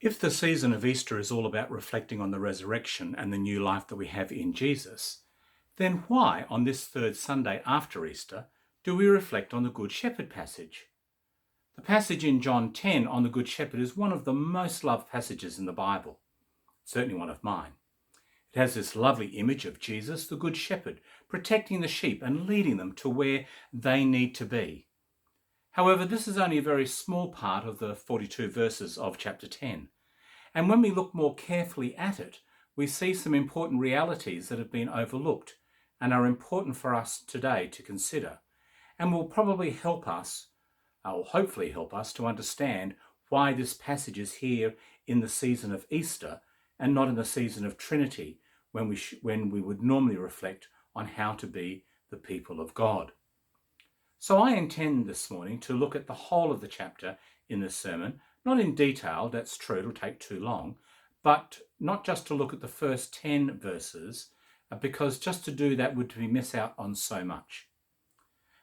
If the season of Easter is all about reflecting on the resurrection and the new life that we have in Jesus, then why, on this third Sunday after Easter, do we reflect on the Good Shepherd passage? The passage in John 10 on the Good Shepherd is one of the most loved passages in the Bible, certainly one of mine. It has this lovely image of Jesus, the Good Shepherd, protecting the sheep and leading them to where they need to be. However, this is only a very small part of the 42 verses of chapter 10. And when we look more carefully at it, we see some important realities that have been overlooked and are important for us today to consider, and will probably help us, or hopefully help us, to understand why this passage is here in the season of Easter and not in the season of Trinity, when we would normally reflect on how to be the people of God. So I intend this morning to look at the whole of the chapter in this sermon, not in detail, that's true, it'll take too long, but not just to look at the first 10 verses, because just to do that would be miss out on so much.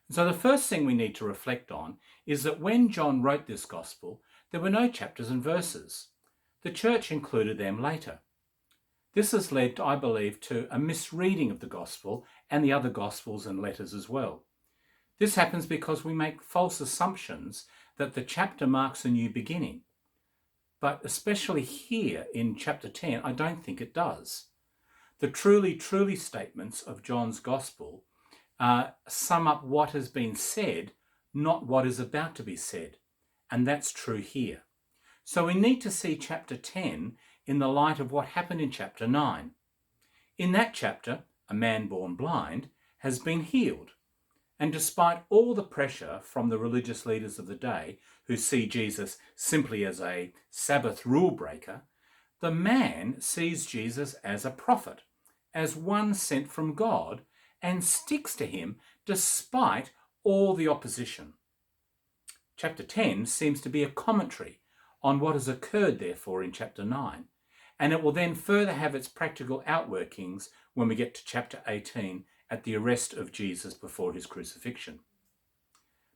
So the first thing we need to reflect on is that when John wrote this gospel, there were no chapters and verses. The church included them later. This has led, I believe, to a misreading of the gospel and the other gospels and letters as well. This happens because we make false assumptions that the chapter marks a new beginning. But especially here in chapter 10, I don't think it does. The truly statements of John's gospel sum up what has been said, not what is about to be said. And that's true here. So we need to see chapter 10 in the light of what happened in chapter 9. In that chapter, a man born blind has been healed. And despite all the pressure from the religious leaders of the day, who see Jesus simply as a Sabbath rule breaker, the man sees Jesus as a prophet, as one sent from God, and sticks to him despite all the opposition. Chapter 10 seems to be a commentary on what has occurred, therefore, in chapter 9, and it will then further have its practical outworkings when we get to chapter 18 at the arrest of Jesus before his crucifixion.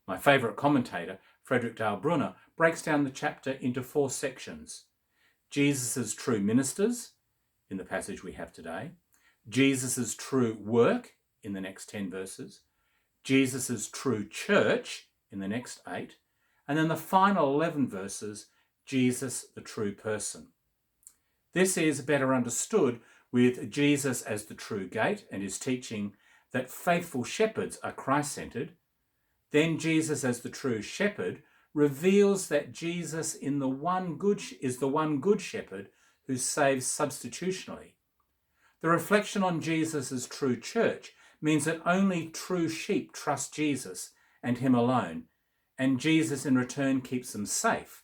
My favourite commentator, Frederick Dale Brunner, breaks down the chapter into 4 sections. Jesus' true ministers, in the passage we have today. Jesus' true work, in the next 10 verses. Jesus' true church, in the next 8. And then the final 11 verses, Jesus, the true person. This is better understood with Jesus as the true gate and his teaching that faithful shepherds are Christ-centered. Then Jesus as the true shepherd reveals that Jesus is the one good shepherd who saves substitutionally. The reflection on Jesus as true church means that only true sheep trust Jesus and him alone, and Jesus in return keeps them safe.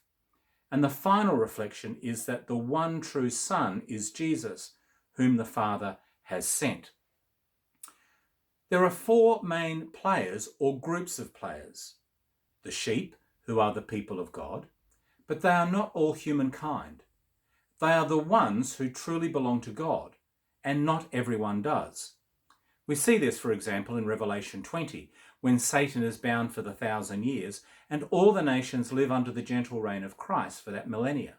And the final reflection is that the one true Son is Jesus, whom the Father has sent. There are 4 main players or groups of players. The sheep, who are the people of God, but they are not all humankind. They are the ones who truly belong to God, and not everyone does. We see this, for example, in Revelation 20, when Satan is bound for the 1,000 years, and all the nations live under the gentle reign of Christ for that millennia.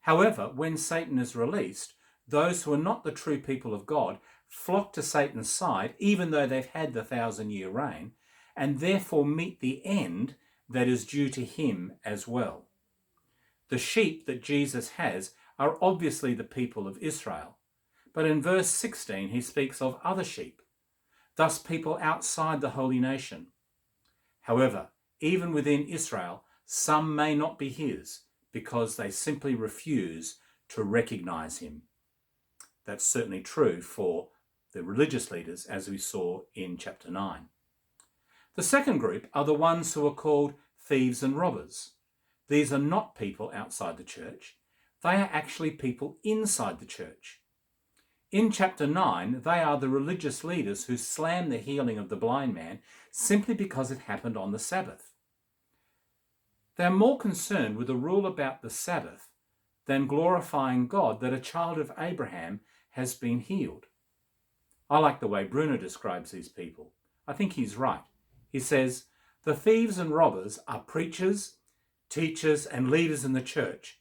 However, when Satan is released, those who are not the true people of God flock to Satan's side, even though they've had the 1,000-year reign, and therefore meet the end that is due to him as well. The sheep that Jesus has are obviously the people of Israel, but in verse 16 he speaks of other sheep, thus people outside the holy nation. However, even within Israel, some may not be his because they simply refuse to recognize him. That's certainly true for the religious leaders, as we saw in chapter 9. The second group are the ones who are called thieves and robbers. These are not people outside the church. They are actually people inside the church. In chapter 9, they are the religious leaders who slam the healing of the blind man simply because it happened on the Sabbath. They are more concerned with the rule about the Sabbath than glorifying God that a child of Abraham has been healed. I like the way Bruno describes these people. I think he's right. He says, the thieves and robbers are preachers, teachers and leaders in the church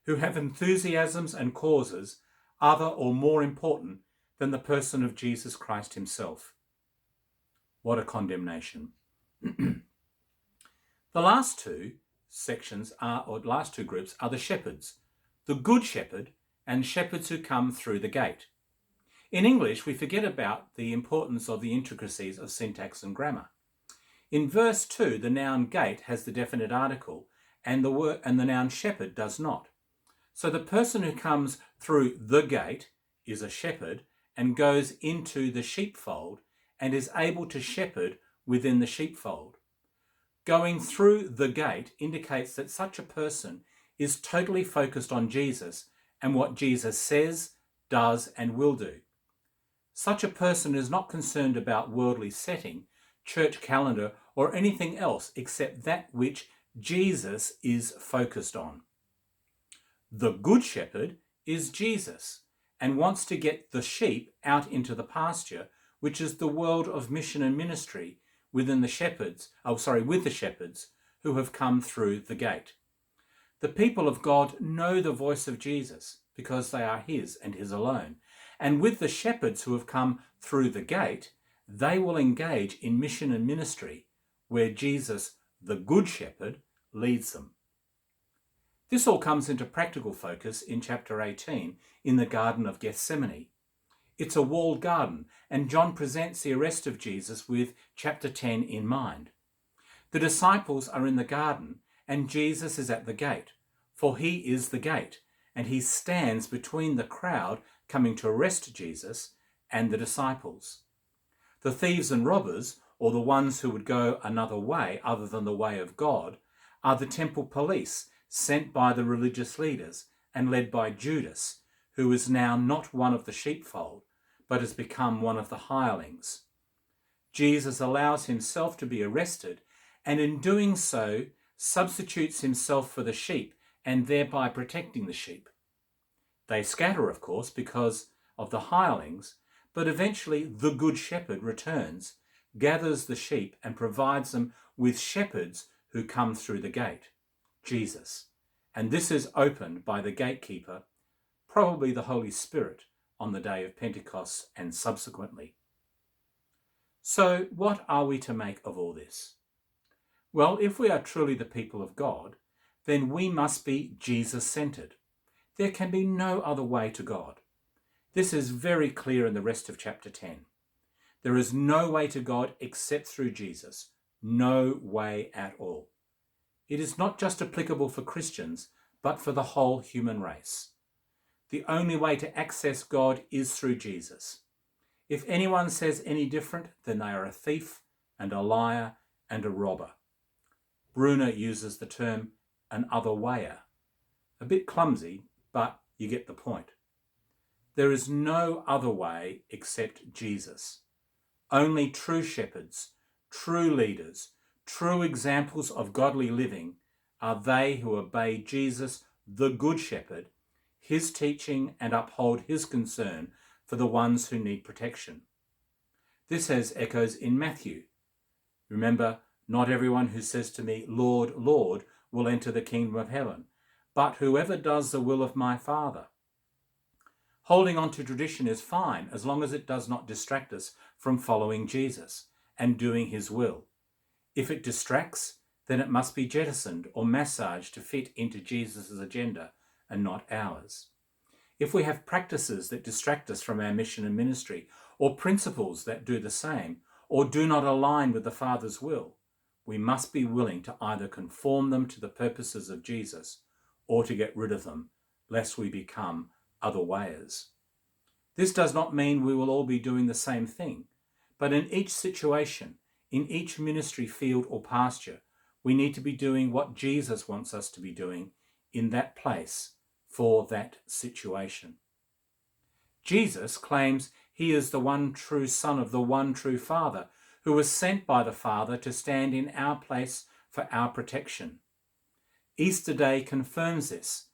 who have enthusiasms and causes other or more important than the person of Jesus Christ himself. What a condemnation. The last two groups are the shepherds, the Good Shepherd and shepherds who come through the gate. In English, we forget about the importance of the intricacies of syntax and grammar. In verse 2, the noun gate has the definite article and the noun shepherd does not. So the person who comes through the gate is a shepherd and goes into the sheepfold and is able to shepherd within the sheepfold. Going through the gate indicates that such a person is totally focused on Jesus and what Jesus says, does, and will do. Such a person is not concerned about worldly setting, church calendar, or anything else except that which Jesus is focused on. The Good Shepherd is Jesus and wants to get the sheep out into the pasture, which is the world of mission and ministry with the shepherds who have come through the gate. The people of God know the voice of Jesus because they are his and his alone. And with the shepherds who have come through the gate, they will engage in mission and ministry where Jesus, the Good Shepherd, leads them. This all comes into practical focus in chapter 18 in the Garden of Gethsemane. It's a walled garden, and John presents the arrest of Jesus with chapter 10 in mind. The disciples are in the garden, and Jesus is at the gate, for he is the gate, and he stands between the crowd coming to arrest Jesus and the disciples. The thieves and robbers, or the ones who would go another way other than the way of God, are the temple police sent by the religious leaders and led by Judas, who is now not one of the sheepfold, but has become one of the hirelings. Jesus allows himself to be arrested, and in doing so substitutes himself for the sheep and thereby protecting the sheep. They scatter, of course, because of the hirelings, but eventually the Good Shepherd returns, gathers the sheep and provides them with shepherds who come through the gate, Jesus. And this is opened by the gatekeeper, probably the Holy Spirit, on the day of Pentecost and subsequently. So what are we to make of all this? Well, if we are truly the people of God, then we must be Jesus-centered. There can be no other way to God. This is very clear in the rest of chapter 10. There is no way to God except through Jesus. No way at all. It is not just applicable for Christians, but for the whole human race. The only way to access God is through Jesus. If anyone says any different, then they are a thief and a liar and a robber. Bruner uses the term an other wayer. A bit clumsy, but you get the point. There is no other way except Jesus. Only true shepherds, true leaders, true examples of godly living are they who obey Jesus, the Good Shepherd, his teaching and uphold his concern for the ones who need protection. This has echoes in Matthew. Remember, not everyone who says to me, Lord, Lord, will enter the kingdom of heaven, but whoever does the will of my Father. Holding on to tradition is fine as long as it does not distract us from following Jesus and doing his will. If it distracts, then it must be jettisoned or massaged to fit into Jesus' agenda and not ours. If we have practices that distract us from our mission and ministry, or principles that do the same, or do not align with the Father's will, we must be willing to either conform them to the purposes of Jesus or to get rid of them, lest we become other wayers. This does not mean we will all be doing the same thing, but in each situation, in each ministry field or pasture, we need to be doing what Jesus wants us to be doing in that place for that situation. Jesus claims he is the one true Son of the one true Father, who was sent by the Father to stand in our place for our protection. Easter Day confirms this,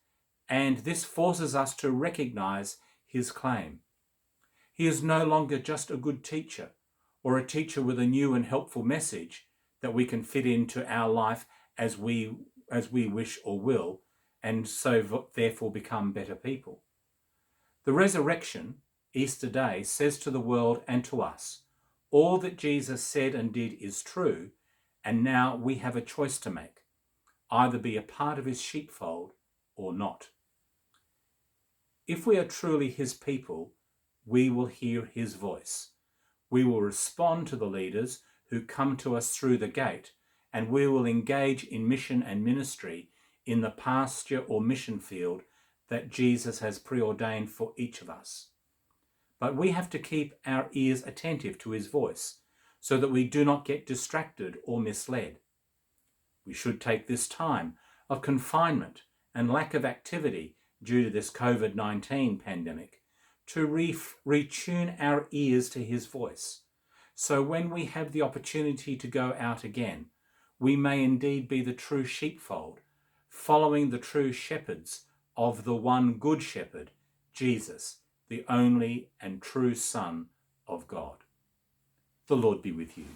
and this forces us to recognize his claim. He is no longer just a good teacher, or a teacher with a new and helpful message that we can fit into our life as we wish or will, and so therefore become better people. The resurrection, Easter Day, says to the world and to us, all that Jesus said and did is true, and now we have a choice to make, either be a part of his sheepfold or not. If we are truly his people, we will hear his voice. We will respond to the leaders who come to us through the gate, and we will engage in mission and ministry in the pasture or mission field that Jesus has preordained for each of us. But we have to keep our ears attentive to his voice so that we do not get distracted or misled. We should take this time of confinement and lack of activity due to this COVID-19 pandemic to retune our ears to his voice. So when we have the opportunity to go out again, we may indeed be the true sheepfold, following the true shepherds of the one good shepherd, Jesus, the only and true Son of God. The Lord be with you.